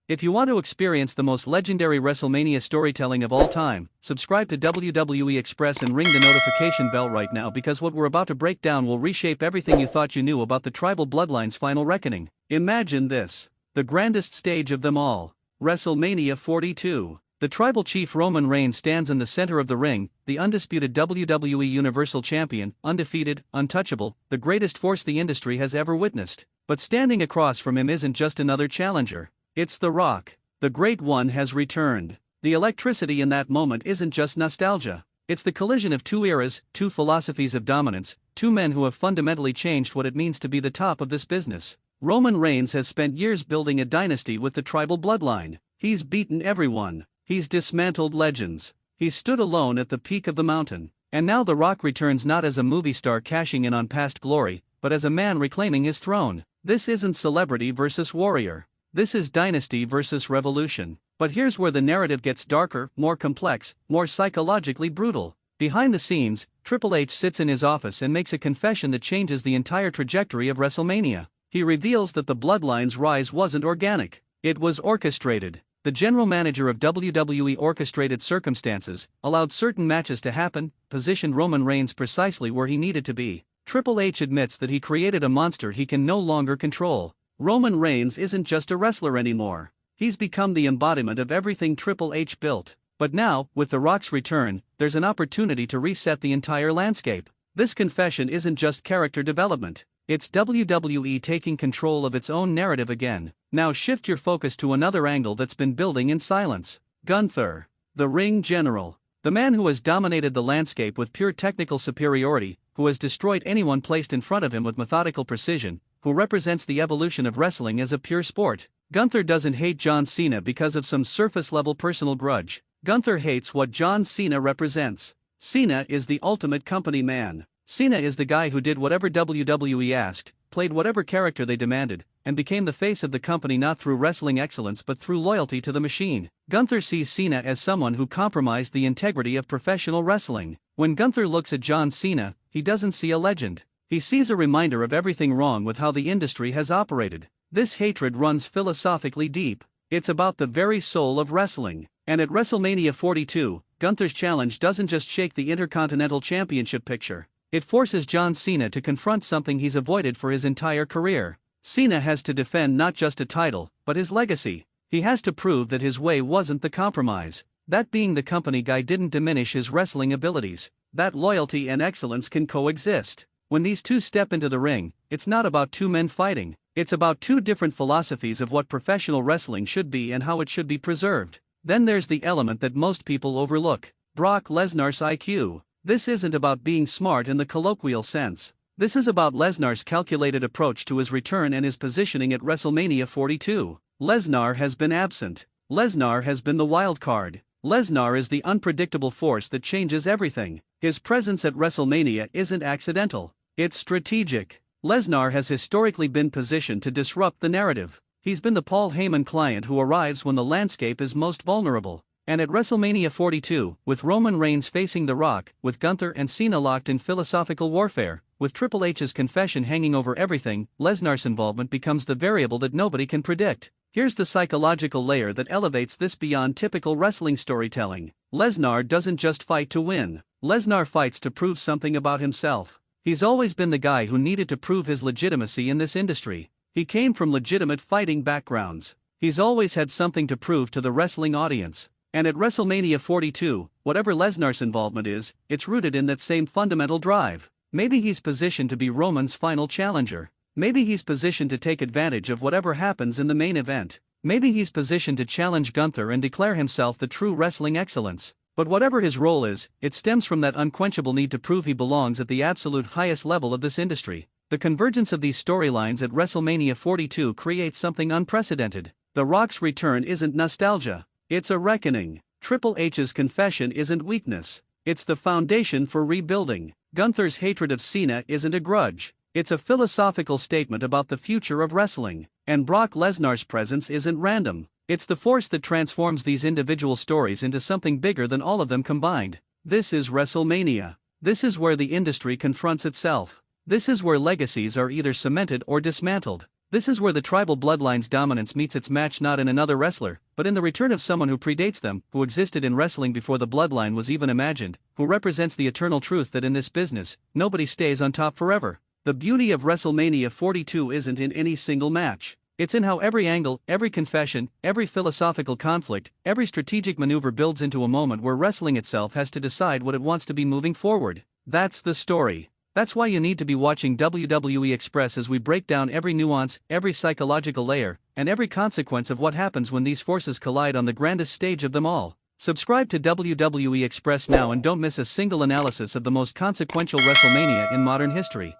If you want to experience the most legendary WrestleMania storytelling of all time, subscribe to WWE Express and ring the notification bell right now, because what we're about to break down will reshape everything you thought you knew about the tribal bloodline's final reckoning. Imagine this: the grandest stage of them all, WrestleMania 42. The tribal chief Roman Reigns stands in the center of the ring, the undisputed WWE Universal Champion, undefeated, untouchable, the greatest force the industry has ever witnessed. But standing across from him isn't just another challenger. It's The Rock. The Great One has returned. The electricity in that moment isn't just nostalgia. It's the collision of two eras, two philosophies of dominance, two men who have fundamentally changed what it means to be the top of this business. Roman Reigns has spent years building a dynasty with the tribal bloodline. He's beaten everyone. He's dismantled legends. He's stood alone at the peak of the mountain. And now The Rock returns not as a movie star cashing in on past glory, but as a man reclaiming his throne. This isn't celebrity versus warrior. This is dynasty versus revolution. But here's where the narrative gets darker, more complex, more psychologically brutal. Behind the scenes, Triple H sits in his office and makes a confession that changes the entire trajectory of WrestleMania. He reveals that the bloodline's rise wasn't organic. It was orchestrated. The general manager of WWE orchestrated circumstances, allowed certain matches to happen, positioned Roman Reigns precisely where he needed to be. Triple H admits that he created a monster he can no longer control. Roman Reigns isn't just a wrestler anymore. He's become the embodiment of everything Triple H built. But now, with The Rock's return, there's an opportunity to reset the entire landscape. This confession isn't just character development. It's WWE taking control of its own narrative again. Now shift your focus to another angle that's been building in silence. Gunther, the ring general. The man who has dominated the landscape with pure technical superiority, who has destroyed anyone placed in front of him with methodical precision, who represents the evolution of wrestling as a pure sport. Gunther doesn't hate John Cena because of some surface-level personal grudge. Gunther hates what John Cena represents. Cena is the ultimate company man. Cena is the guy who did whatever WWE asked, played whatever character they demanded, and became the face of the company not through wrestling excellence but through loyalty to the machine. Gunther sees Cena as someone who compromised the integrity of professional wrestling. When Gunther looks at John Cena, he doesn't see a legend. He sees a reminder of everything wrong with how the industry has operated. This hatred runs philosophically deep. It's about the very soul of wrestling. And at WrestleMania 42, Gunther's challenge doesn't just shake the Intercontinental Championship picture. It forces John Cena to confront something he's avoided for his entire career. Cena has to defend not just a title, but his legacy. He has to prove that his way wasn't the compromise. That being the company guy didn't diminish his wrestling abilities. That loyalty and excellence can coexist. When these two step into the ring, it's not about two men fighting. It's about two different philosophies of what professional wrestling should be and how it should be preserved. Then there's the element that most people overlook: Brock Lesnar's IQ. This isn't about being smart in the colloquial sense. This is about Lesnar's calculated approach to his return and his positioning at WrestleMania 42. Lesnar has been absent. Lesnar has been the wild card. Lesnar is the unpredictable force that changes everything. His presence at WrestleMania isn't accidental. It's strategic. Lesnar has historically been positioned to disrupt the narrative. He's been the Paul Heyman client who arrives when the landscape is most vulnerable. And at WrestleMania 42, with Roman Reigns facing The Rock, with Gunther and Cena locked in philosophical warfare, with Triple H's confession hanging over everything, Lesnar's involvement becomes the variable that nobody can predict. Here's the psychological layer that elevates this beyond typical wrestling storytelling. Lesnar doesn't just fight to win. Lesnar fights to prove something about himself. He's always been the guy who needed to prove his legitimacy in this industry. He came from legitimate fighting backgrounds. He's always had something to prove to the wrestling audience. And at WrestleMania 42, whatever Lesnar's involvement is, it's rooted in that same fundamental drive. Maybe he's positioned to be Roman's final challenger. Maybe he's positioned to take advantage of whatever happens in the main event. Maybe he's positioned to challenge Gunther and declare himself the true wrestling excellence. But whatever his role is, it stems from that unquenchable need to prove he belongs at the absolute highest level of this industry. The convergence of these storylines at WrestleMania 42 creates something unprecedented. The Rock's return isn't nostalgia. It's a reckoning. Triple H's confession isn't weakness. It's the foundation for rebuilding. Gunther's hatred of Cena isn't a grudge. It's a philosophical statement about the future of wrestling. And Brock Lesnar's presence isn't random. It's the force that transforms these individual stories into something bigger than all of them combined. This is WrestleMania. This is where the industry confronts itself. This is where legacies are either cemented or dismantled. This is where the tribal bloodline's dominance meets its match not in another wrestler, but in the return of someone who predates them, who existed in wrestling before the bloodline was even imagined, who represents the eternal truth that in this business, nobody stays on top forever. The beauty of WrestleMania 42 isn't in any single match. It's in how every angle, every confession, every philosophical conflict, every strategic maneuver builds into a moment where wrestling itself has to decide what it wants to be moving forward. That's the story. That's why you need to be watching WWE Express as we break down every nuance, every psychological layer, and every consequence of what happens when these forces collide on the grandest stage of them all. Subscribe to WWE Express now and don't miss a single analysis of the most consequential WrestleMania in modern history.